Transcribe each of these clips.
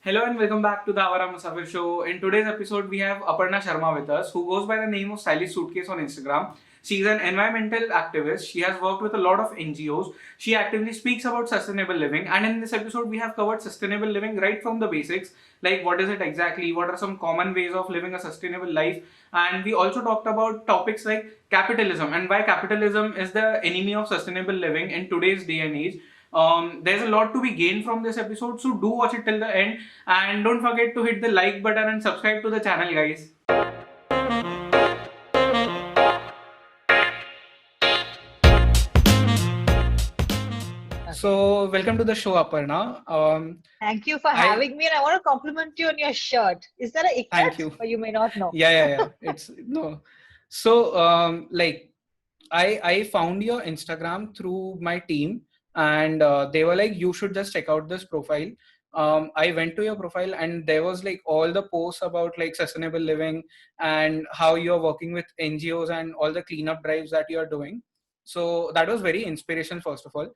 Hello and welcome back to the Awaara Musaafir show. In today's episode, we have Aparna Sharma with us, who goes by the name of Stylish Suitcase on Instagram. She's an environmental activist. She has worked with a lot of NGOs. She actively speaks about sustainable living. And in this episode, we have covered sustainable living right from the basics, like what is it exactly, what are some common ways of living a sustainable life. And we also talked about topics like capitalism and why capitalism is the enemy of sustainable living in today's day and age. There's a lot to be gained from this episode, so do watch it till the end and don't forget to hit the like button and subscribe to the channel, guys. Okay. So, welcome to the show, Aparna. Thank you for I having me, and I want to compliment you on your shirt. Is that a Thank ikat? you. Or you may not know. Yeah. It's no. So, I found your Instagram through my team, and they were like, you should just check out this profile. I went to your profile, and there was like all the posts about like sustainable living and how you're working with NGOs and all the cleanup drives that you're doing. So that was very inspirational, first of all.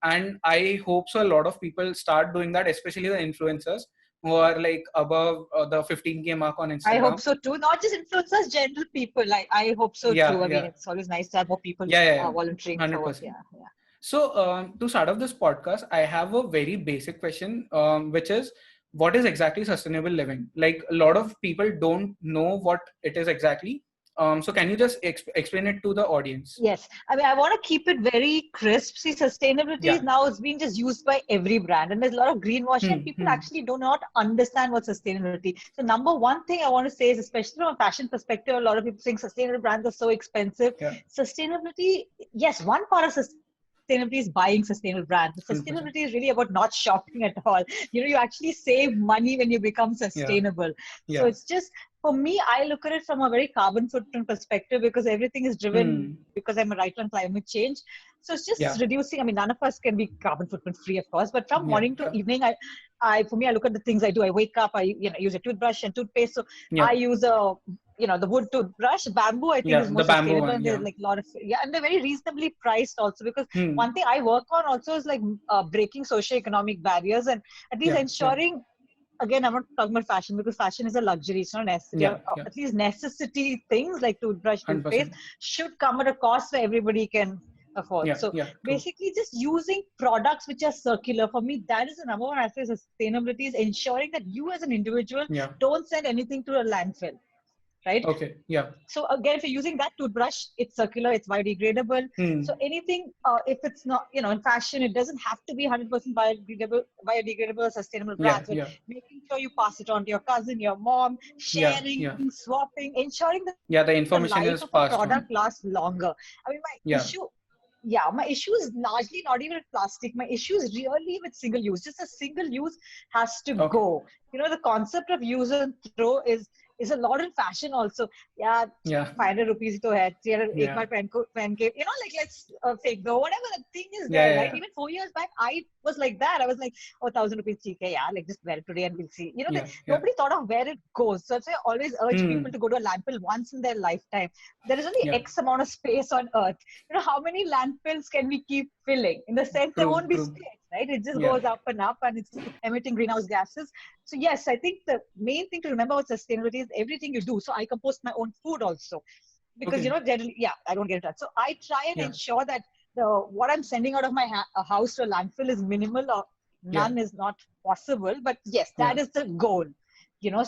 And I hope so a lot of people start doing that, especially the influencers who are like above the 15K mark on I hope Instagram. so too. Not just influencers, general people. Like I hope so too. Yeah, I mean, yeah, it's always nice to have more people yeah. volunteering for work. 100%. Yeah, yeah. So, to start off this podcast, I have a very basic question, which is, what is exactly sustainable living? Like, a lot of people don't know what it is exactly. So, can you just explain it to the audience? Yes, I mean, I want to keep it very crisp. See, sustainability is Yeah. now is being just used by every brand, and there's a lot of greenwashing, and people Hmm. actually do not understand what sustainability. So, number one thing I want to say is, especially from a fashion perspective, a lot of people think sustainable brands are so expensive. Yeah. Sustainability, yes, one part of sustainability is buying sustainable brands. But sustainability is 100%. really about not shopping at all. You actually save money when you become Yeah. sustainable. So Yeah. it's just for me, I look at it from a very carbon footprint perspective because everything is driven Hmm. because I'm a writer on climate change. So it's just Yeah. reducing. I mean, none of us can be carbon footprint free, of course, but from Yeah. morning to Yeah. evening, for me, I look at the things I do. I wake up, I use a toothbrush and toothpaste. So I Yeah. use the wood toothbrush. Bamboo, I think, Yeah. is more The bamboo sustainable, one. and there's Yeah. like a lot of and they're very reasonably priced also because Hmm. one thing I work on also is like breaking socioeconomic barriers and at least Yeah. Yeah. ensuring again, I'm not talking about fashion because fashion is a luxury. It's not necessity. Yeah. Yeah. At least necessity things like toothbrush, toothpaste 100%. should come at a cost where everybody can afford. Yeah. So Yeah. True. basically, just using products which are circular. For me, that is the number one aspect of sustainability is ensuring that you as an individual Yeah. don't send anything to a landfill, right? Okay. Yeah. So again, if you're using that toothbrush, it's circular, it's biodegradable. So Hmm. anything, if it's not, in fashion, it doesn't have to be 100% biodegradable or sustainable Yeah. brands, but Yeah. making sure you pass it on to your cousin, your mom, Yeah. sharing, Yeah. swapping, ensuring that the Yeah. The life of a information is product passed lasts on. longer. I mean, Yeah. my issue is largely not even with plastic. My issue is really with single use. Just a single use has to Okay. go. The concept of use and throw is a lot in fashion also. Yeah, Yeah. 500 rupees to hai, 300 ek Yeah. baar pehen ke, like let's fake though, whatever the thing is Yeah. there, Yeah. right? Yeah. Even 4 years back, I was like that. I was like, oh, 1,000 rupees, theek hai, yeah, like just wear it today and we'll see. Yeah. Yeah. Nobody thought of where it goes. So that's why I always urge people Hmm. to go to a landfill once in their lifetime. There is only Yeah. X amount of space on Earth. How many landfills can we keep filling? In the sense, there True. won't be True. space, right? It just Yeah. goes up and it's emitting greenhouse gases. So yes, I think the main thing to remember about sustainability is everything you do. So I compost my own food also because Okay. generally, yeah, I don't get it done. So I try and Yeah. ensure that the what I'm sending out of my house to a landfill is minimal or Yeah. none is not possible. But yes, that Yeah. is the goal.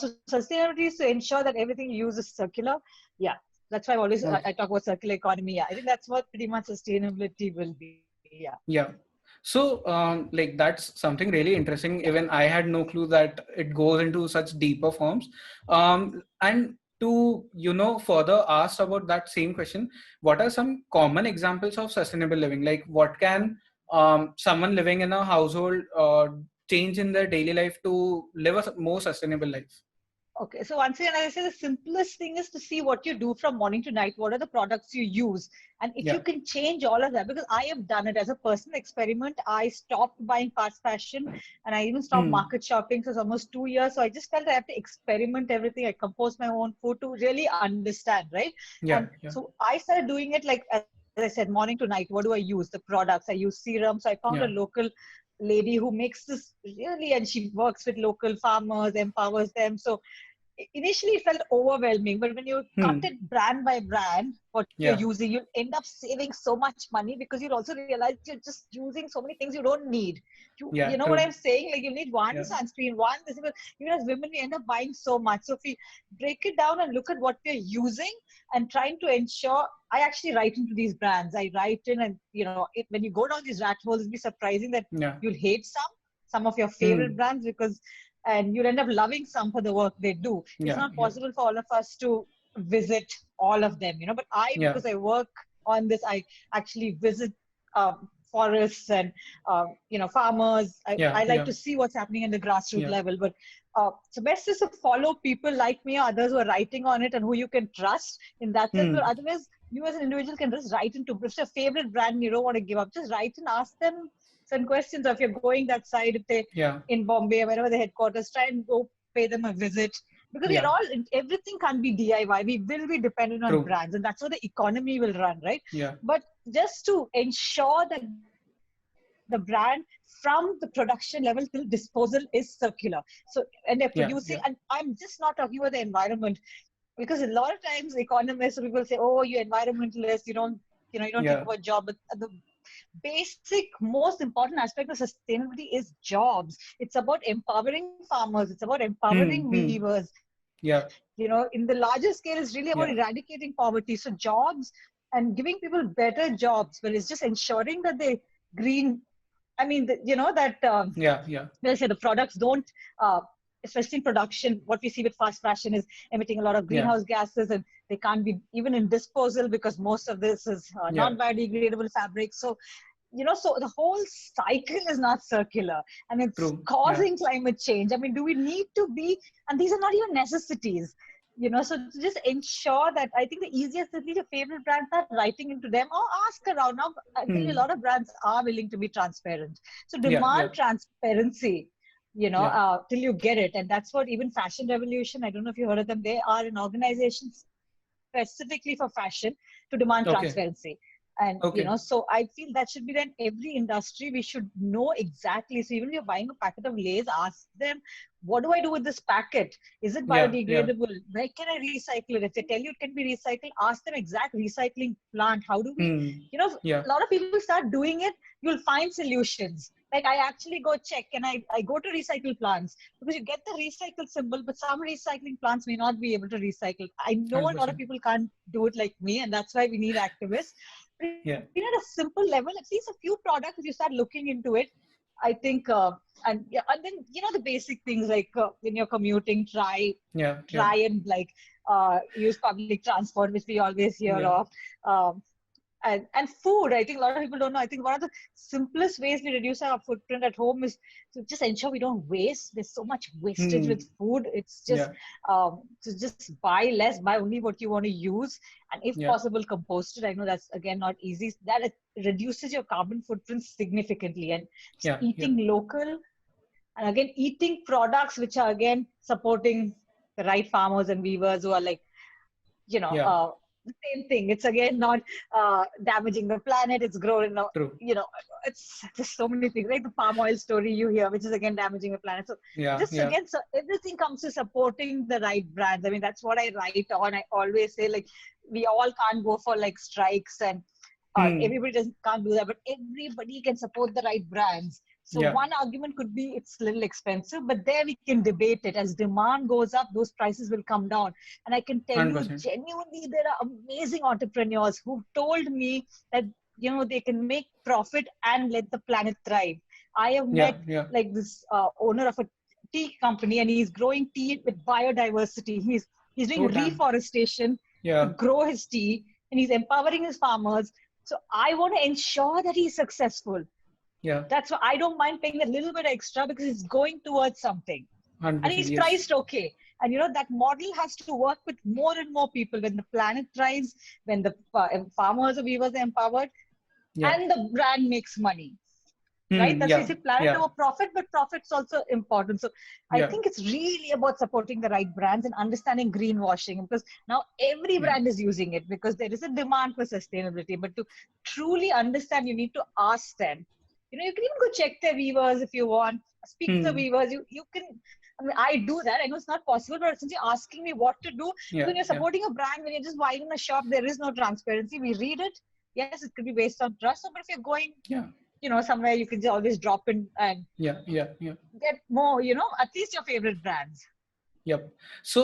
So sustainability is to ensure that everything you use is circular. Yeah, that's why I Okay. talk about circular economy. Yeah, I think that's what pretty much sustainability will be. Yeah. Yeah. So, like that's something really interesting. Even I had no clue that it goes into such deeper forms. And to further ask about that same question, what are some common examples of sustainable living? Like, what can someone living in a household change in their daily life to live a more sustainable life? Okay, so once again, as I say, the simplest thing is to see what you do from morning to night. What are the products you use? And if you Yeah. can change all of that, because I have done it as a personal experiment, I stopped buying fast fashion and I even stopped Hmm. market shopping. So it's almost 2 years. So I just felt I have to experiment everything. I compose my own food to really understand, right? And Yeah. Yeah. so I started doing it like, as I said, morning to night. What do I use? The products. I use serums. So I found a Yeah. local lady who makes this really, and she works with local farmers, empowers them. So initially it felt overwhelming, but when you cut Hmm. it brand by brand, what you're Yeah. using, you'll end up saving so much money, because you'll also realize you're just using so many things you don't need. You Yeah. know what I'm True. saying? Like, you need one Yeah. sunscreen, one this, but even as women, we end up buying so much. So if we break it down and look at what we're using and trying to ensure, I actually write into these brands. I write in, and when you go down these rat holes, it'll be surprising that Yeah. you'll hate some of your favorite Hmm. brands, because and you'll end up loving some for the work they do. It's Yeah. not Yeah. possible for all of us to visit all of them, but Yeah. because I work on this, I actually visit forests and farmers. Yeah. I like Yeah. to see what's happening in the grassroots Yeah. level. But so best is to follow people like me or others who are writing on it and who you can trust in that sense. But Hmm. otherwise, you as an individual can just write into, if it's your favorite brand and you don't want to give up, just write and ask them some questions. Or if you're going that side, if they Yeah. in Bombay or wherever the headquarters, try and go pay them a visit, because Yeah. everything can't be DIY. We will be dependent on True. brands, and that's how the economy will run, right? Yeah. But just to ensure that the brand from the production level till disposal is circular. So, and they're producing, Yeah. and Yeah. I'm just not talking about the environment, because a lot of times economists or people say, oh, you're environmentalist, you don't think Yeah. about job. But the basic most important aspect of sustainability is jobs. It's about empowering farmers, it's about Hmm. empowering Hmm. weavers. Yeah. In the larger scale, it's really about Yeah. eradicating poverty. So jobs and giving people better jobs, but it's just ensuring that they green, I mean, that Yeah. Yeah. let's say the products don't, uh, especially in production, what we see with fast fashion is emitting a lot of Yeah. greenhouse gases, and they can't be even in disposal because most of this is Yeah. non biodegradable fabric. So so the whole cycle is not circular, and it's True. Yeah. causing climate change. I mean, do we need to be, and these are not even necessities, so to just ensure that, I think the easiest is your favorite brands, start writing into them or ask around. Now, I tell you, a Hmm. lot of brands are willing to be transparent. So Yeah. demand Yeah. transparency, Yeah. till you get it. And that's what even Fashion Revolution, I don't know if you heard of them, they are an organization specifically for fashion to demand Okay. transparency. And Okay. so I feel that should be then every industry, we should know exactly. So even if you're buying a packet of Lay's, ask them, what do I do with this packet? Is it Yeah. Yeah. biodegradable? Where can I recycle it? If they tell you it can be recycled, ask them exact recycling plant. How do we, Hmm. Yeah. a lot of people start doing it, you'll find solutions. Like, I actually go check, and I go to recycle plants, because you get the recycle symbol, but some recycling plants may not be able to recycle. I know a lot of 100%. people can't do it like me, and that's why we need activists. But Yeah. at a simple level, at least a few products, if you start looking into it, I think, and yeah, and then the basic things like when you're commuting, Yeah. Yeah. try and like use public transport, which we always hear Yeah. of. Um, and food, I think a lot of people don't know. I think one of the simplest ways we reduce our footprint at home is to just ensure we don't waste. There's so much wastage with Hmm. food. It's just Yeah. to just buy less, buy only what you want to use, and if Yeah. possible, compost it. I know that's again not easy. That it reduces your carbon footprint significantly. And just Yeah. Yeah. eating local, and again eating products which are again supporting the right farmers and weavers who are like, you know, Yeah. uh, the same thing. It's again not damaging the planet. It's growing, True. you know, it's just so many things, like the palm oil story you hear, which is again damaging the planet. So Yeah. just Yeah. again, so everything comes to supporting the right brands. I mean, that's what I write on. I always say, like, we all can't go for like strikes, and Hmm. everybody doesn't can't do that, but everybody can support the right brands. So Yeah. one argument could be it's a little expensive, but there we can debate it. As demand goes up, those prices will come down. And I can tell you 100%. genuinely, there are amazing entrepreneurs who told me that they can make profit and let the planet thrive. I have Yeah. met Yeah. like this owner of a tea company, and he's growing tea with biodiversity. He's doing Oh, damn. reforestation to Yeah. grow his tea, and he's empowering his farmers. So I want to ensure that he's successful. Yeah. That's why I don't mind paying a little bit extra, because it's going towards something. And 100%. he's Yes. priced okay. And that model has to work with more and more people. When the planet thrives, when the farmers or weavers are empowered, Yeah. and the brand makes money, right? Hmm. That's why you Yeah. say planet Yeah. over profit, but profit's also important. So I Yeah. think it's really about supporting the right brands and understanding greenwashing, because now every Yeah. brand is using it because there is a demand for sustainability. But to truly understand, you need to ask them. You can even go check their weavers if you want, speak to the Hmm. weavers. You can, I mean, I do that. I know it's not possible, but since you're asking me what to do, because Yeah, when you're yeah. supporting a brand, when you're just buying in a shop, there is no transparency. We read it. Yes, it could be based on trust. But if you're going, Yeah, somewhere, you can just always drop in and yeah, yeah, yeah. get more, at least your favorite brands. Yep. So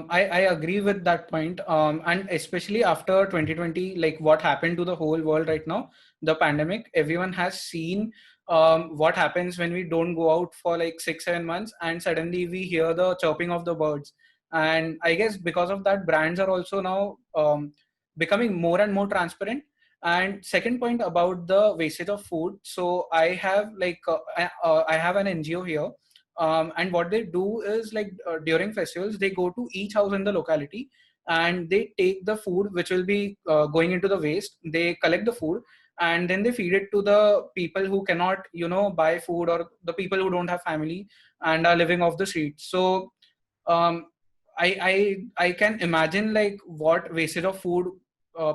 I agree with that point. And especially after 2020, like what happened to the whole world right now, the pandemic, everyone has seen what happens when we don't go out for like 6, 7 months and suddenly we hear the chirping of the birds. And I guess because of that, brands are also now becoming more and more transparent. And second point about the wastage of food. So I have I have an NGO here, and what they do is like during festivals they go to each house in the locality and they take the food which will be going into the waste. They collect the food and then they feed it to the people who cannot buy food, or the people who don't have family and are living off the streets. So um, I can imagine like what wastage of food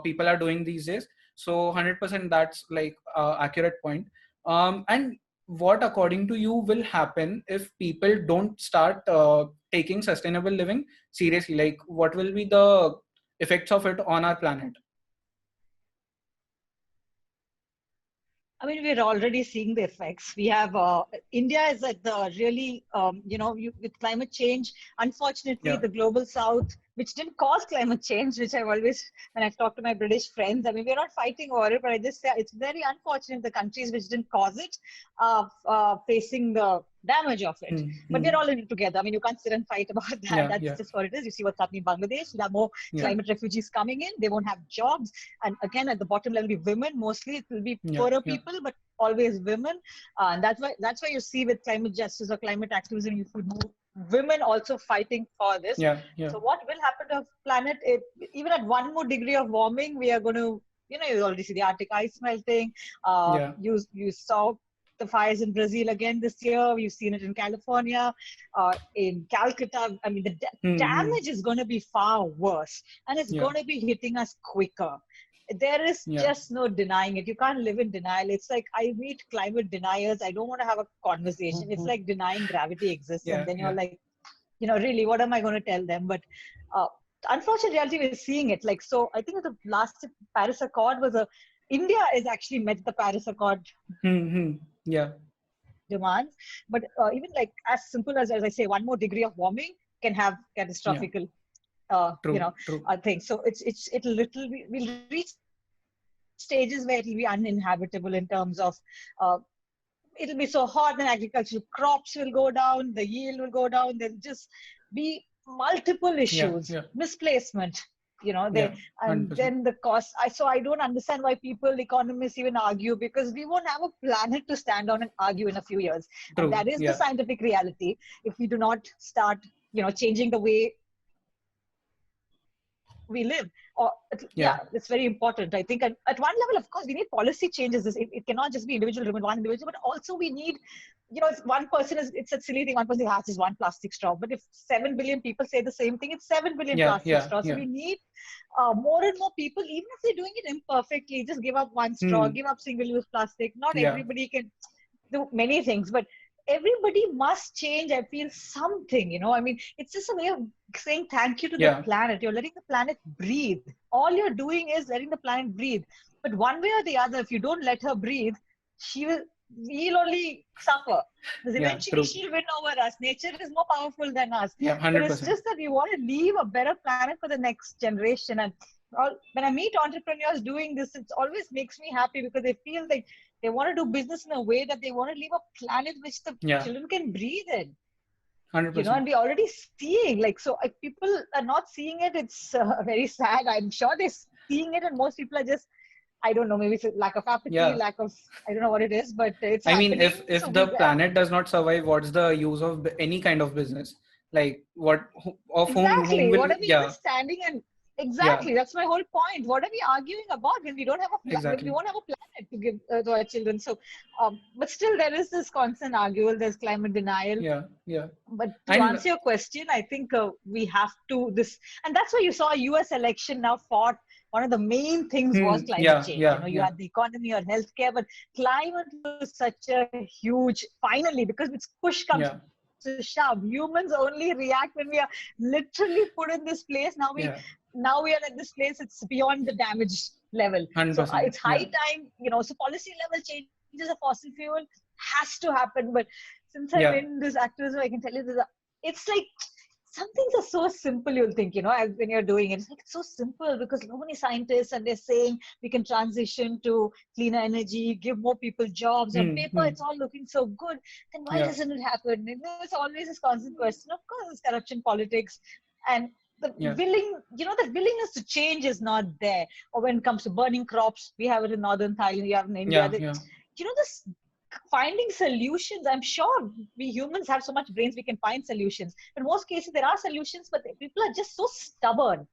people are doing these days. So 100% that's like accurate point. And what according to you will happen if people don't start taking sustainable living seriously? Like what will be the effects of it on our planet? I mean, we're already seeing the effects. We have India is at the really, with climate change. Unfortunately, Yeah. the global south, which didn't cause climate change, which I've always, when I've talked to my British friends, I mean, we're not fighting over it, but I just say it's very unfortunate the countries which didn't cause it facing the damage of it. But we're Hmm. all in it together. I mean, you can't sit and fight about that. Yeah, That's yeah, just what it is. You see what's happening in Bangladesh. There are more yeah, climate refugees coming in. They won't have jobs. And again, at the bottom level, will be women. Mostly it will be yeah, poorer yeah, people, but always women. And that's why you see with climate justice or climate activism, you see women also fighting for this. yeah, yeah, So what will happen to the planet? Even at one more degree of warming, we are going to, you already see the Arctic ice melting. yeah. You saw the fires in Brazil again this year. You've seen it in California, in Calcutta. I mean, the Hmm. damage is going to be far worse, and it's Yeah, going to be hitting us quicker. There is yeah. just no denying it. You can't live in denial. It's like I meet climate deniers. I don't want to have a conversation. It's like denying gravity exists, and Yeah, then you're yeah. like, really, what am I going to tell them? But uh, unfortunately, reality, we're seeing it. Like, so I think the last Paris Accord was India is actually met the Paris Accord Hmm. Yeah. demands. But even like as simple as I say, one more degree of warming can have Yeah. catastrophic True, true. things. So we'll reach stages where it'll be uninhabitable in terms of uh, it'll be so hot, then agricultural crops will go down, the yield will go down. There'll just be multiple Yeah, issues, yeah, misplacement. yeah. And 100%. then the cost. So I don't understand why people, economists, even argue, because we won't have a planet to stand on and argue in a few years, and True. that is the Yeah, scientific reality. If we do not start, changing the way we live, yeah, it's very important. I think at one level, of course, we need policy changes. It cannot just be individual driven, one individual, but also we need, if one person it's a silly thing, one person has this one plastic straw, but if 7 billion people say the same thing, it's 7 billion yeah, plastic yeah, straws. So yeah. we need more and more people, even if they're doing it imperfectly, just give up one straw, Hmm. give up single use plastic. Not Yeah, everybody can do many things, but everybody must change. I feel something, I mean, it's just a way of saying thank you to the yeah. planet. You're letting the planet breathe. All you're doing is letting the planet breathe. But one way or the other, if you don't let her breathe, she will we'll only suffer, because Yeah, eventually true. she'll win over us. Nature is more powerful than us. Yeah, But it's 100%. just that we want to leave a better planet for the next generation. And when I meet entrepreneurs doing this, it always makes me happy, because they feel like they want to do business in a way that they want to leave a planet which the Yeah, children can breathe in. 100%. And we're already seeing, like, so if people are not seeing it, it's very sad. I'm sure they're seeing it, and most people are just, I don't know, maybe it's a lack of apathy, Yeah. lack of, I don't know what it is, but it's I mean, happening. if So the we have, planet does not survive, what's the use of any kind of business? Like what of whom exactly, will? what are we even Yeah, standing and yeah, exactly, that's my whole point. What are we arguing about when we don't have when we exactly. won't have a planet to give to our children? So, but still, there is this constant argument. There's climate denial. Yeah, yeah. But to And answer your question, I think we have to this, and that's why you saw a U.S. election now fought. one of the main things was climate Yeah, change. yeah, You yeah, had the economy or healthcare, but climate was such a huge, finally, because it's push comes yeah, to shove. Humans only react when we are literally put in this place. yeah. Now we are at this place, it's beyond the damage level. So 100%. it's high Yeah, time, so policy level changes of fossil fuel has to happen. But since I'm yeah, in this activism, I can tell you this, it's like some things are so simple, you'll think, when you're doing it, it's like it's so simple because so many scientists and they're saying we can transition to cleaner energy, give more people jobs. On paper, it's all looking so good. Then why yeah, doesn't it happen? And there's always this constant question. Of course, it's corruption, politics, and yeah, the willingness to change is not there. Or when it comes to burning crops, we have it in northern Thailand, you have in India. yeah, yeah, This finding solutions. I'm sure we humans have so much brains, we can find solutions. In most cases, there are solutions, but people are just so stubborn.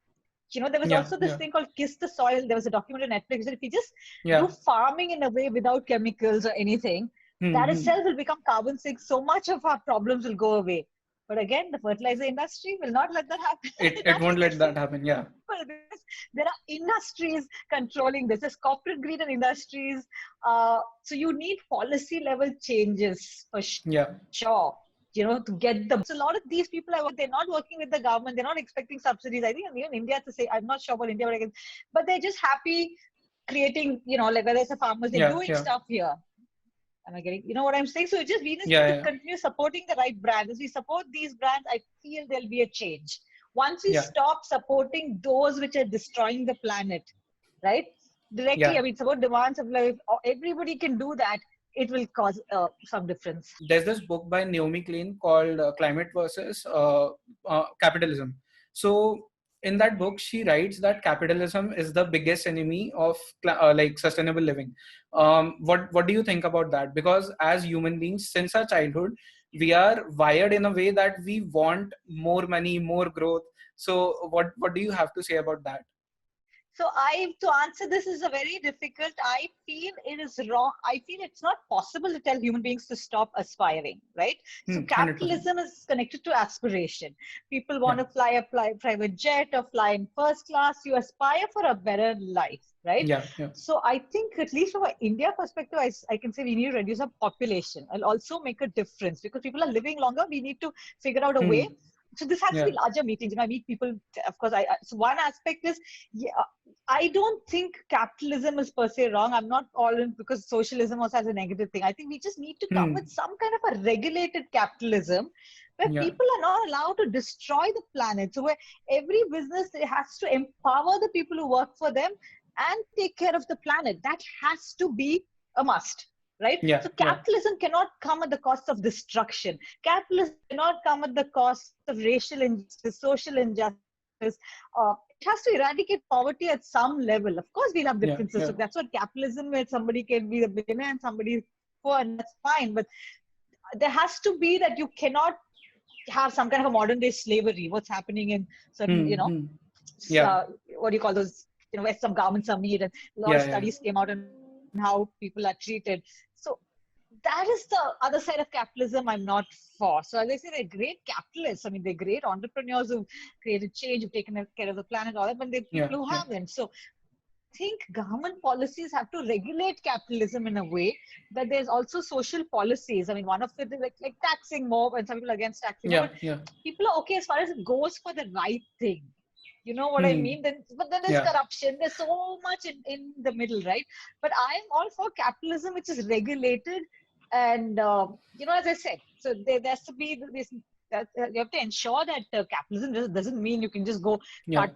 There was yeah, also this yeah, thing called Kiss the Soil. There was a documentary on Netflix that if you just do yeah. farming in a way without chemicals or anything, that Hmm. itself will become carbon sink. So much of our problems will go away. But again, the fertilizer industry will not let that happen. It Not won't let so that happen. Yeah, simple. There are industries controlling this. There's corporate greed and industries. So you need policy level changes for yeah, sure. To get them. So a lot of these people they're not working with the government. They're not expecting subsidies. I think even India to say, I'm not sure about India, but they're just happy creating, like whether it's a farmers, they're yeah, doing yeah, stuff here. Am I getting, what I'm saying? So we just need yeah, to yeah, continue supporting the right brands. As we support these brands, I feel there'll be a change. Once we yeah, stop supporting those which are destroying the planet, right? Directly, yeah. I mean, support demand, supply. If everybody can do that, it will cause some difference. There's this book by Naomi Klein called Climate versus Capitalism. So in that book, she writes that capitalism is the biggest enemy of like sustainable living. What do you think about that? Because as human beings, since our childhood, we are wired in a way that we want more money, more growth. So what do you have to say about that? So to answer this is a very difficult. I feel it is wrong. I feel it's not possible to tell human beings to stop aspiring, right? So 100%. capitalism is connected to aspiration. People want Yeah, to fly a private jet or fly in first class. You aspire for a better life, right? yeah, yeah. So I think, at least from an India perspective, I can say we need to reduce our population. I'll also make a difference because people are living longer. We need to figure out a way. So this has to Yeah, be larger meetings. I meet people. Of course, so one aspect is, yeah, I don't think capitalism is per se wrong. I'm not all in because socialism also has a negative thing. I think we just need to come with some kind of a regulated capitalism where yeah, people are not allowed to destroy the planet. So where every business has to empower the people who work for them and take care of the planet. That has to be a must. Right? yeah, So yeah, capitalism cannot come at the cost of destruction. Capitalism cannot come at the cost of racial injustice, social injustice. It has to eradicate poverty at some level. Of course, we'll have yeah, differences. yeah, So that's what capitalism, where somebody can be a billionaire and somebody is poor, and that's fine. But there has to be that you cannot have some kind of a modern day slavery. What's happening in certain, hmm, yeah, what do you call those, where some governments are made, and a lot of yeah, yeah, studies came out on how people are treated. So that is the other side of capitalism I'm not for. So as I say, they're great capitalists. I mean, they're great entrepreneurs who've created change, who've taken care of the planet, all that, but they're yeah, people who yeah, haven't. So I think government policies have to regulate capitalism in a way, but there's also social policies. I mean, one of it is like taxing more, and some people are against taxing more, yeah, but yeah, people are okay as far as it goes for the right thing. You know what I hmm, mean? But then there's yeah, corruption. There's so much in the middle, right? But I'm all for capitalism, which is regulated, and as I said, so there has to be this. You have to ensure that capitalism doesn't mean you can just go yeah, cut,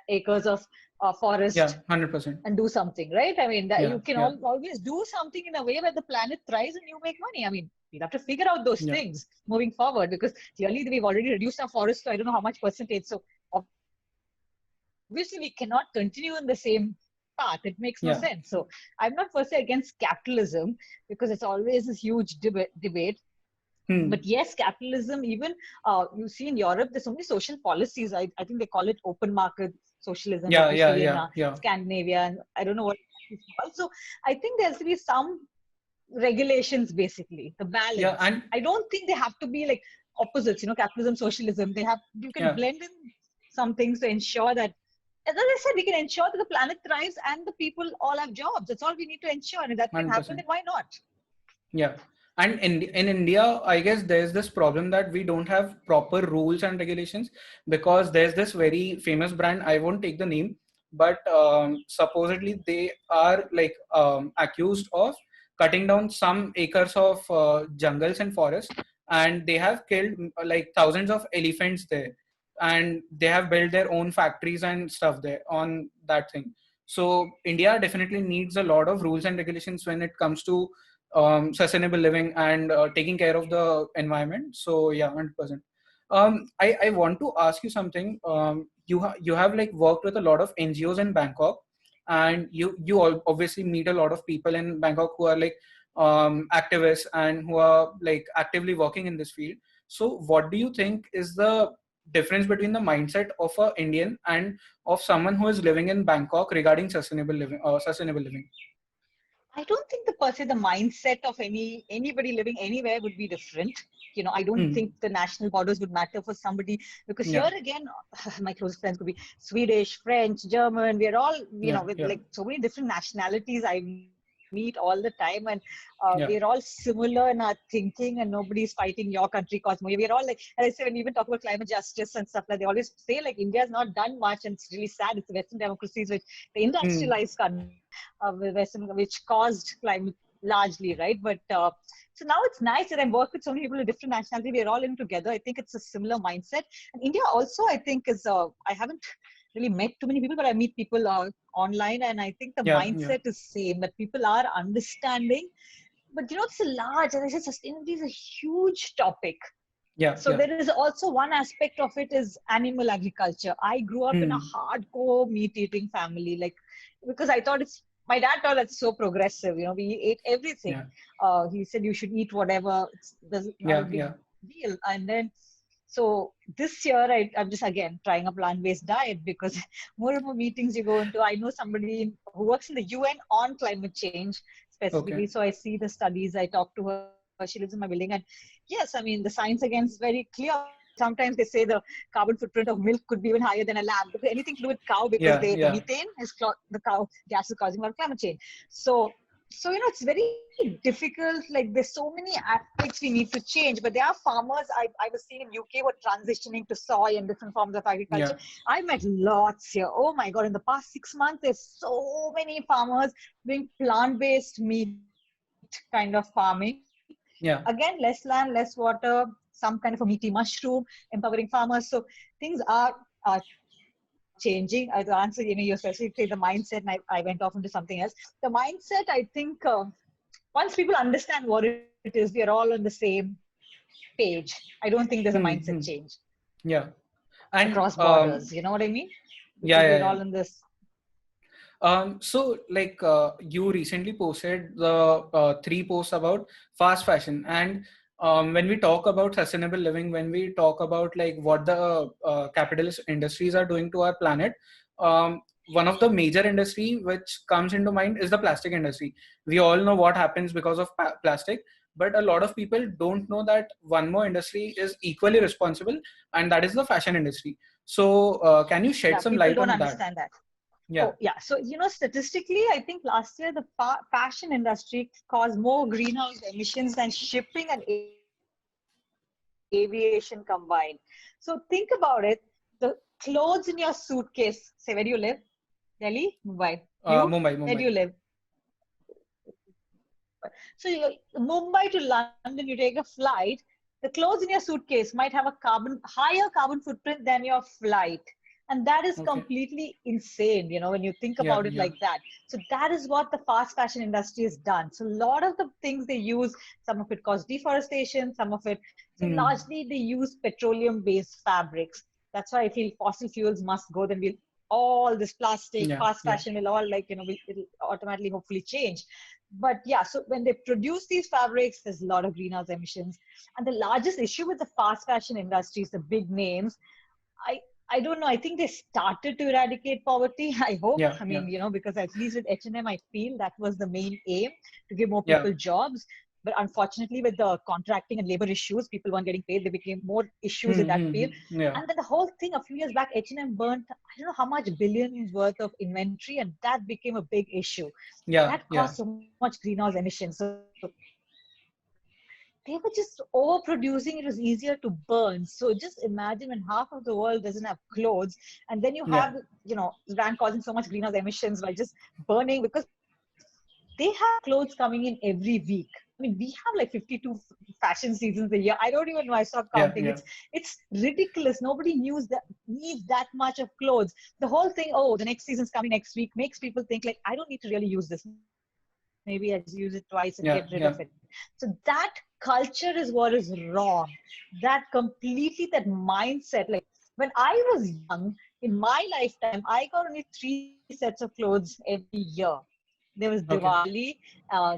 acres of yeah, forest 100%. and do something, right? I mean, that Yeah, you can yeah, always do something in a way where the planet thrives and you make money. I mean, we'll have to figure out those yeah, things moving forward because clearly we've already reduced our forests to I don't know how much percentage. So obviously we cannot continue in the same path. It makes no yeah, sense. So I'm not per se against capitalism because it's always this huge debate. But yes, capitalism, even you see in Europe, there's so many social policies. I think they call it open market socialism, what yeah, we yeah, see in yeah, yeah, Scandinavia. And I don't know what it's called. So I think there has to be some regulations, basically, the yeah, balance. and I don't think they have to be like opposites, capitalism, socialism. You can yeah, blend in some things to ensure that as I said, we can ensure that the planet thrives and the people all have jobs. That's all we need to ensure. And if that can happen, 100%. then why not? Yeah. And in India, I guess there's this problem that we don't have proper rules and regulations, because there's this very famous brand, I won't take the name, but supposedly they are like accused of cutting down some acres of jungles and forests, and they have killed like thousands of elephants there, and they have built their own factories and stuff there on that thing. So India definitely needs a lot of rules and regulations when it comes to sustainable living and taking care of the environment. So yeah, 100%. I want to ask you something. You have like worked with a lot of NGOs in Bangkok, and you all obviously meet a lot of people in Bangkok who are like activists and who are like actively working in this field. So what do you think is the difference between the mindset of a Indian and of someone who is living in Bangkok regarding sustainable living? Sustainable living. I don't think the per se the mindset of anybody living anywhere would be different. I don't Hmm. think the national borders would matter for somebody, because here Yeah. again, my closest friends could be Swedish, French, German. We're all, Yeah. with Yeah. like so many different nationalities I meet all the time, and we're all Yeah. similar in our thinking, and nobody's fighting your country cause more. We're all like, as I say, when we even talk about climate justice and stuff, like they always say like India's not done much, and it's really sad. It's the Western democracies, which the Hmm. industrialized countries which caused climate largely, right? But so now it's nice that I work with so many people of different nationality. We're all in together. I think it's a similar mindset. And India also, I think, is, I haven't really met too many people, but I meet people online. And I think the Yeah. Yeah. mindset is same, that people are understanding. But it's a large, as I said, sustainability is a huge topic. Yeah. So Yeah. there is also one aspect of it is animal agriculture. I grew up in a Hmm. hardcore meat eating family, like, because I thought it's my dad thought it's so progressive. We ate everything. Yeah. He said you should eat whatever. It's not a Yeah. big Yeah. deal. And then so this year I'm just again trying a plant-based diet, because more and more meetings you go into, I know somebody who works in the UN on climate change Okay. specifically. So I see the studies. I talk to her. She lives in my building, and yes, I mean, the science again is very clear. Sometimes they say the carbon footprint of milk could be even higher than a lamb, because anything to do with cow, because Yeah. the Yeah. methane is the cow gas is causing a lot of climate change. So it's very difficult. Like there's so many aspects we need to change, but there are farmers I was seeing in UK who are transitioning to soy and different forms of agriculture. Yeah. I met lots here. Oh my god! In the past 6 months, there's so many farmers doing plant-based meat kind of farming. Again, less land, Yeah. less water, some kind of a meaty mushroom, empowering farmers. So things are changing. To answer, your specific say the mindset, and I went off into something else. The mindset, I think, once people understand what it is, we are all on the same page. I don't think there's a mindset change Hmm. Hmm. Yeah. across And borders. You know what I mean? Because we're yeah. all Yeah. in Yeah. this. So like you recently posted the three posts about fast fashion, and when we talk about sustainable living, when we talk about like what the capitalist industries are doing to our planet, one of the major industry which comes into mind is the plastic industry. We all know what happens because of plastic, but a lot of people don't know that one more industry is equally responsible, and that is the fashion industry. So can you shed Yeah, some people light don't on that? understand that. Yeah. Oh, yeah. So, statistically, I think last year the fashion industry caused more greenhouse emissions than shipping and aviation combined. So, think about it. The clothes in your suitcase, say, where do you live? Delhi? Mumbai. You? Where do you Mumbai, live? Mumbai. So, Mumbai to London, you take a flight. The clothes in your suitcase might have a higher carbon footprint than your flight. And that is Okay. completely insane, when you think Yeah, about it yeah, like that. So that is what the fast fashion industry has done. So a lot of the things they use, some of it cause deforestation, some of it, so mm, largely they use petroleum-based fabrics. That's why I feel fossil fuels must go. Then we'll all this plastic, yeah, fast yeah, fashion will all it'll automatically hopefully change. But yeah, so when they produce these fabrics, there's a lot of greenhouse emissions. And the largest issue with the fast fashion industries, the big names, I I don't know. I think they started to eradicate poverty. I hope. yeah, I yeah, mean, because at least with H&M, I feel that was the main aim, to give more yeah, people jobs. But unfortunately, with the contracting and labor issues, people weren't getting paid. There became more issues in that field. Yeah. And then the whole thing a few years back, H&M burnt, I don't know how much billions worth of inventory, and that became a big issue. Yeah. That Yeah. caused so much greenhouse emissions. So they were just overproducing. It was easier to burn. So just imagine when half of the world doesn't have clothes, and then you Yeah. have, the brand causing so much greenhouse emissions by just burning, because they have clothes coming in every week. I mean, we have like 52 fashion seasons a year. I don't even know. I stopped Yeah. counting. Yeah. It's ridiculous. Nobody needs that much of clothes. The whole thing, oh, the next season's coming next week, makes people think like, I don't need to really use this. Maybe I just use it twice and get rid of it. Yeah. So Yeah. that culture is what is wrong. That completely, that mindset. Like when I was young, in my lifetime, I got only 3 sets of clothes every year. There was Okay. Diwali,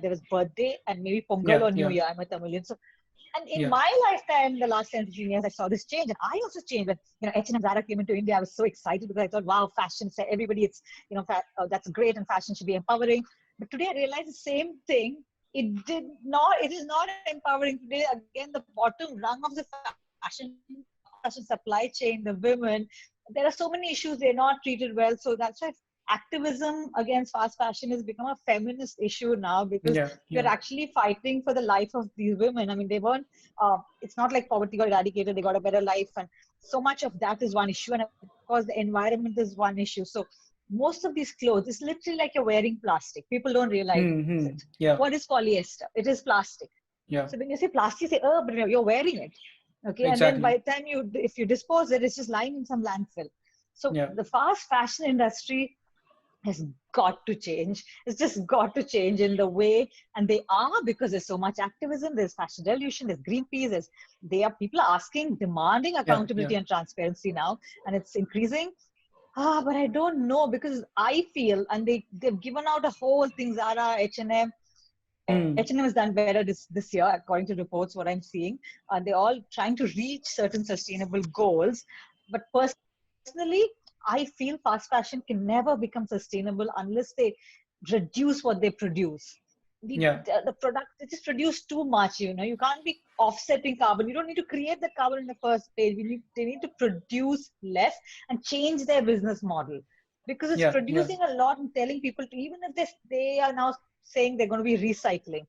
there was birthday, and maybe Pongal or Yeah. New Year. Yeah. I'm a Tamilian. So, and in Yeah. my lifetime, the last 10, 15 years, I saw this change, and I also changed. When H&M Zara came into India, I was so excited because I thought, wow, fashion, everybody, it's that's great, and fashion should be empowering. But today, I realized the same thing. It is not empowering today. Again, the bottom rung of the fashion supply chain, the women, there are so many issues. They're not treated well. So that's why activism against fast fashion has become a feminist issue now, because Yeah. you're Yeah. actually fighting for the life of these women. I mean, they weren't, it's not like poverty got eradicated, they got a better life. And so much of that is one issue. And of course, the environment is one issue. So most of these clothes, it's literally like you're wearing plastic. People don't realize it. Yeah. What is polyester? It is plastic. Yeah. So when you say plastic, you say, oh, but you're wearing it. Okay. And then Exactly. by the time if you dispose it, it's just lying in some landfill. So Yeah. the fast fashion industry has got to change. It's just got to change in the way, and they are, because there's so much activism. There's fashion revolution. There's Greenpeace. People are asking, demanding Yeah. Yeah. accountability and transparency now, and it's increasing. But I don't know, because I feel, and they've given out a whole thing. Zara, H&M. H&M has done better this year, according to reports, what I'm seeing. They're all trying to reach certain sustainable goals. But personally, I feel fast fashion can never become sustainable unless they reduce what they produce. Yeah. The product, it just produce too much. You can't be offsetting carbon. You don't need to create the carbon in the first place. They need to produce less and change their business model, because it's Yeah. Yeah. producing a lot and telling people to, even if they are now saying they're going to be recycling.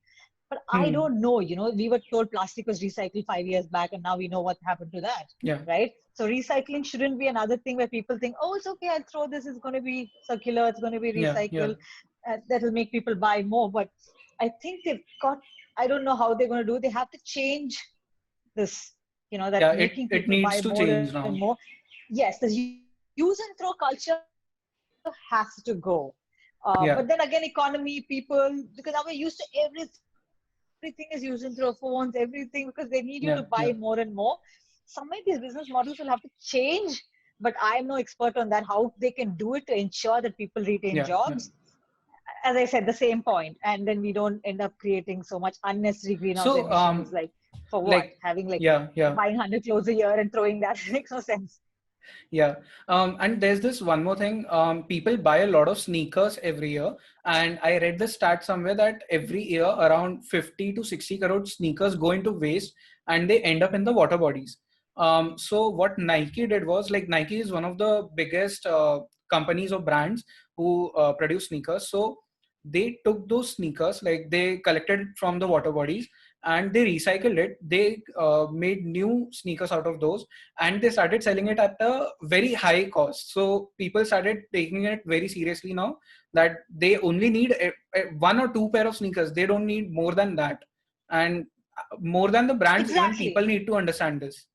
But I don't know. We were told plastic was recycled 5 years back, and now we know what happened to that, Yeah. right? So recycling shouldn't be another thing where people think, oh, it's okay, I'll throw this, it's going to be circular, it's going to be Yeah. Yeah. recycled. That will make people buy more. But I think I don't know how they're going to do. They have to change this, that Yeah. making It people needs buy to more change and now. more. Yes, the use and throw culture has to go. But then again, Yeah. economy, people, because now we're used to everything is used and throw phones, everything, because they need you to buy more and more. Yeah. Yeah. Some way these business models will have to change, but I'm no expert on that, how they can do it to ensure that people retain jobs. Yeah. Yeah. As I said, the same point. And then we don't end up creating so much unnecessary greenhouse emissions. So, Like, for what? Having like yeah. buying Yeah. 100 clothes a year and throwing that makes no sense. Yeah. And there's this one more thing. People buy a lot of sneakers every year. And I read the stat somewhere that every year around 50 to 60 crore sneakers go into waste and they end up in the water bodies. So what Nike did was, like, Nike is one of the biggest companies or brands who produce sneakers. So they took those sneakers, like they collected from the water bodies and they recycled it. They made new sneakers out of those and they started selling it at a very high cost. So people started taking it very seriously now, that they only need one or two pair of sneakers. They don't need more than that. And more than the brands, even people Exactly. need to understand this.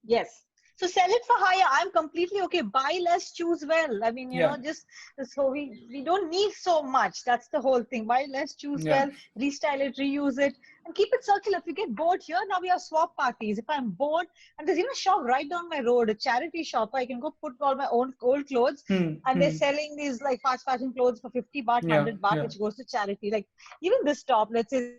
Yes. So sell it for higher. I'm completely okay. Buy less, choose well. I mean, Yeah. just so we don't need so much. That's the whole thing. Buy less, choose Yeah. well, restyle it, reuse it, and keep it circular. If you get bored here, now we have swap parties. If I'm bored, and there's even a shop right down my road, a charity shop, I can go put all my own old clothes, and they're Hmm. selling these like fast fashion clothes for 50 baht, Yeah. 100 baht, Yeah. which goes to charity. Like even this top, let's say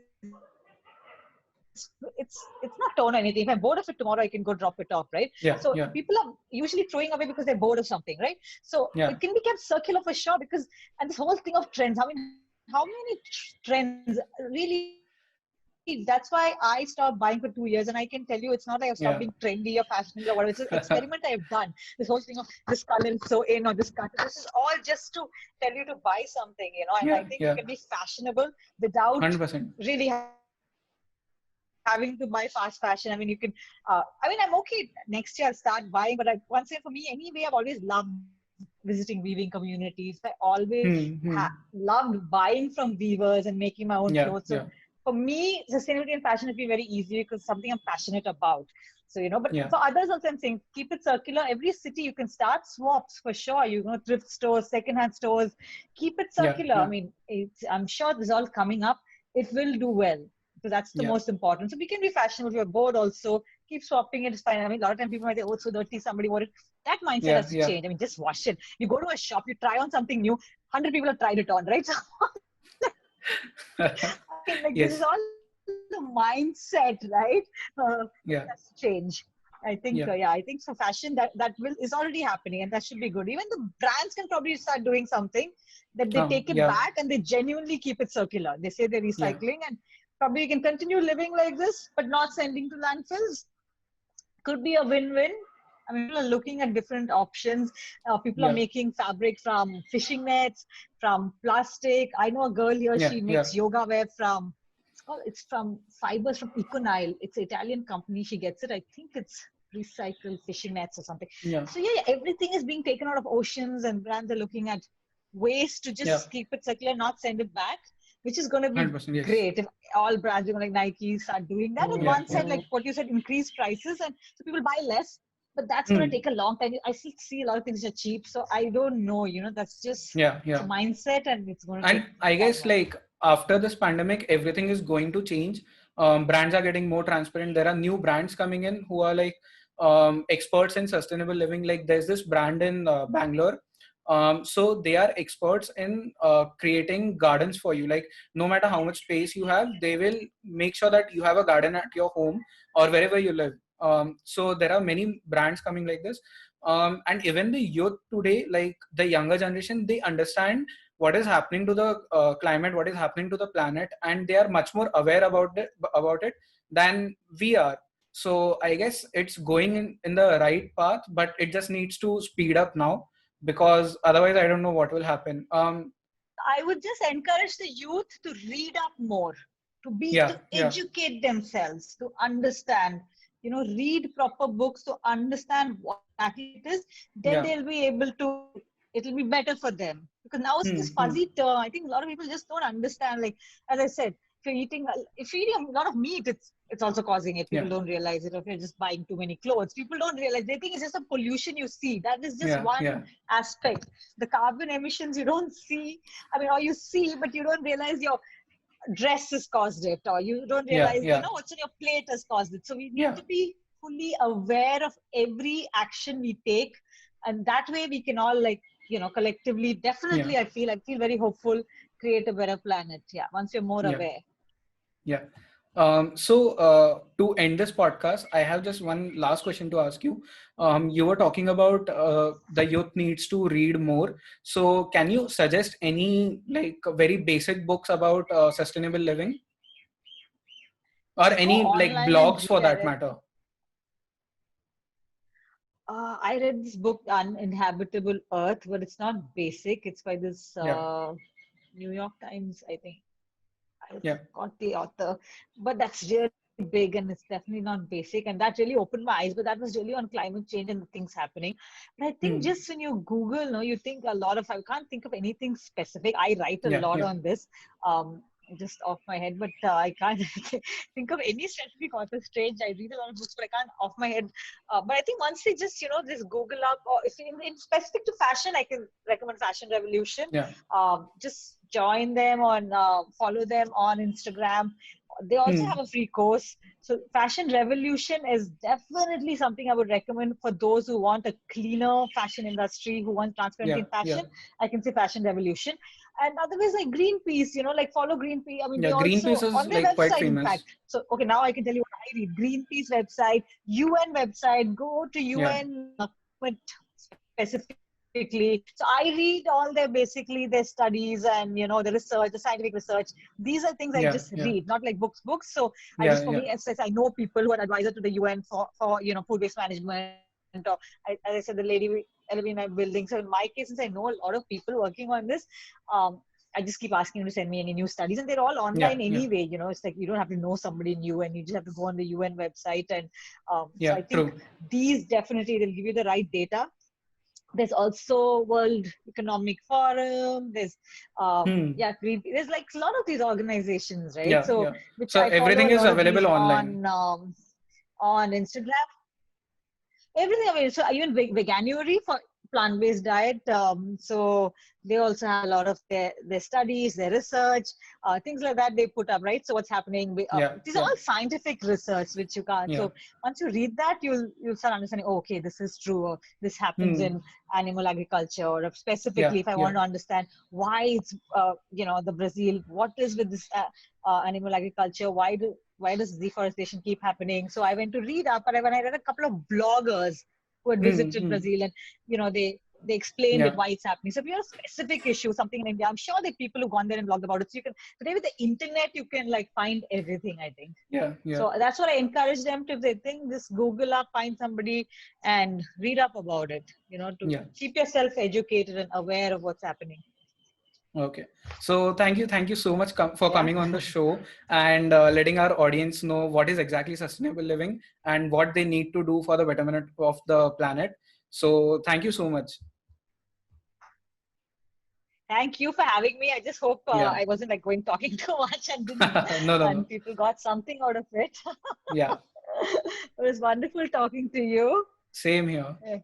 it's not torn or anything. If I'm bored of it tomorrow, I can go drop it off, right? So people are Yeah. Yeah. usually throwing away because they're bored of something, right? So it can be kept Yeah. circular for sure, because, and this whole thing of trends. I mean, how many trends really are there? that's why I stopped buying for 2 years. And I can tell you, it's not like I've stopped Yeah. being trendy or fashionable or whatever. It's an experiment I've done. This whole thing of this color is so in or this cut. This is all just to tell you to buy something, and I Yeah. think you Yeah. can be fashionable without 100%. really having to buy fast fashion. I mean, you can, I'm okay. Next year I'll start buying, but once again, for me, anyway, I've always loved visiting weaving communities. I always loved buying from weavers and making my own clothes. So Yeah. for Yeah. me, sustainability and fashion has been very easy because something I'm passionate about. So, but for Yeah. others also, I'm saying keep it circular. Every city you can start swaps for sure. Thrift stores, secondhand stores, keep it Yeah. circular. I Yeah. mean, I'm sure this is all coming up. It will do well. So that's the Yeah. most important. So we can be fashionable if you're bored also. Keep swapping it. It's fine. I mean, a lot of times people might say, oh, it's so dirty. Somebody wore it. That mindset Yeah. has to Yeah. change. I mean, just wash it. You go to a shop, you try on something new. 100 people have tried it on, right? I mean, like this is Yes. all the mindset, right? That has Yeah. to change. Yeah. I think so. Fashion that will is already happening, and that should be good. Even the brands can probably start doing something that they take it Yeah. back and they genuinely keep it circular. They say they're Yeah. recycling, and probably you can continue living like this, but not sending to landfills. Could be a win-win. I mean, people are looking at different options. People are Yeah. making fabric from fishing nets, from plastic. I know a girl here, Yeah. she Yeah. makes yoga wear from, it's from fibers from Econile. It's an Italian company. She gets it. I think it's recycled fishing nets or something. Yeah. So yeah, everything is being taken out of oceans, and brands are looking at ways to Yeah. just keep it circular, not send it back, which is going to be 100%. Yes. great if all brands like Nike start doing that. On Yeah. one Yeah. side, like what you said, increase prices, and so people buy less. But that's going to Hmm. take a long time. I still see a lot of things are cheap, so I don't know. That's just Yeah. it's a Yeah. mindset, and it's going to And take I time. guess like after this pandemic, everything is going to change. Brands are getting more transparent. There are new brands coming in who are like experts in sustainable living. Like there's this brand in Bangalore. So they are experts in creating gardens for you. Like no matter how much space you have, they will make sure that you have a garden at your home or wherever you live. So there are many brands coming like this. And even the youth today, like the younger generation, they understand what is happening to the climate, what is happening to the planet, and they are much more aware about it than we are. So I guess it's going in the right path, but it just needs to speed up now, because otherwise I don't know what will happen. I would just encourage the youth to read up more, Yeah. to Yeah. educate themselves, to understand, read proper books to understand what exactly it is. Then Yeah. they'll be able to. It'll be better for them because now it's this Hmm. fuzzy term. I think a lot of people just don't understand. Like as I said, if you're eating a lot of meat, it's also causing it. Yeah. People don't realize it. Or if you're just buying too many clothes, people don't realize. They think it's just a pollution you see. That is just Yeah. one Yeah. aspect. The carbon emissions you don't see. I mean, or you see, but you don't realize your dress has caused it, or you don't Yeah. realize, Yeah. what's on your plate has caused it. So we need Yeah. to be fully aware of every action we take, and that way we can all collectively. Yeah. Definitely, I feel very hopeful. Create a better planet. Yeah, once you're more Yeah. aware. Yeah. So to end this podcast, I have just one last question to ask you. You were talking about the youth needs to read more. So can you suggest any like very basic books about sustainable living, or Just go any like online and blogs read. for that matter? I read this book, Uninhabitable Earth, but it's not basic. It's by this Yeah. New York Times, I think. I Yeah. forgot the author, but that's really big and it's definitely not basic. And that really opened my eyes. But that was really on climate change and the things happening. But I think Hmm. just when you Google, no, you think a lot of. I can't think of anything specific. I write a Yeah. lot Yeah. on this, just off my head, but I can't think of any specific author. Strange. I read a lot of books, but I can't off my head. But I think once they just just Google up, or if in specific to fashion, I can recommend Fashion Revolution. Yeah. Just join them on, follow them on Instagram. They also Hmm. have a free course. So Fashion Revolution is definitely something I would recommend for those who want a cleaner fashion industry, who want transparency Yeah. in fashion. Yeah. I can say Fashion Revolution. And otherwise, like Greenpeace, like follow Greenpeace. I mean, they Yeah. also Greenpeace is on their like quite website, in fact. famous. So okay, now I can tell you what I read. Greenpeace website, UN website. Go to Yeah. UN specific scientifically. So I read all their basically their studies and the research, the scientific research. These are things I Yeah, just yeah, read, not like books. So I yeah, just for yeah, me, as I know people who are advisor to the UN for food waste management, or as I said, the lady living in my building. So in my case, since I know a lot of people working on this, um, I just keep asking them to send me any new studies, and they're all online yeah, yeah, anyway. It's like you don't have to know somebody new, and you just have to go on the UN website. And so yeah. I think True. these definitely they'll give you the right data. There's also World Economic Forum. There's Hmm. yeah, there's like a lot of these organizations, right? Yeah, So yeah. which So I follow everything a is lot of available these online. on Instagram. Everything available. So even veganuary for plant-based diet. So they also have a lot of their studies, their research, things like that they put up, right? So what's happening? Yeah, These are yeah, all scientific research which you can't. yeah. So once you read that, you'll start understanding. Oh, okay, this is true. Or this happens Hmm. in animal agriculture, or Yeah, specifically, if I yeah. want to understand why it's the Brazil, what is with this animal agriculture? Why does deforestation keep happening? So I went to read up, and when I read a couple of bloggers who had Hmm. visited Hmm. Brazil, and they explained it Yeah, why it's happening. So if you have a specific issue, something in India, I'm sure there are people who've gone there and blogged about it. So you can today with the internet, you can like find everything, I think. yeah, yeah, So that's what I encourage them to. If they think, just Google up, find somebody, and read up about it. To yeah. keep yourself educated and aware of what's happening. Okay. So thank you so much for Yeah. coming on the show and letting our audience know what is exactly sustainable living and what they need to do for the betterment of the planet. So thank you so much. Thank you for having me. I just hope Yeah. I wasn't like going talking too much and didn't, No, no, no. and people got something out of it. Yeah. It was wonderful talking to you. Same here. Yeah.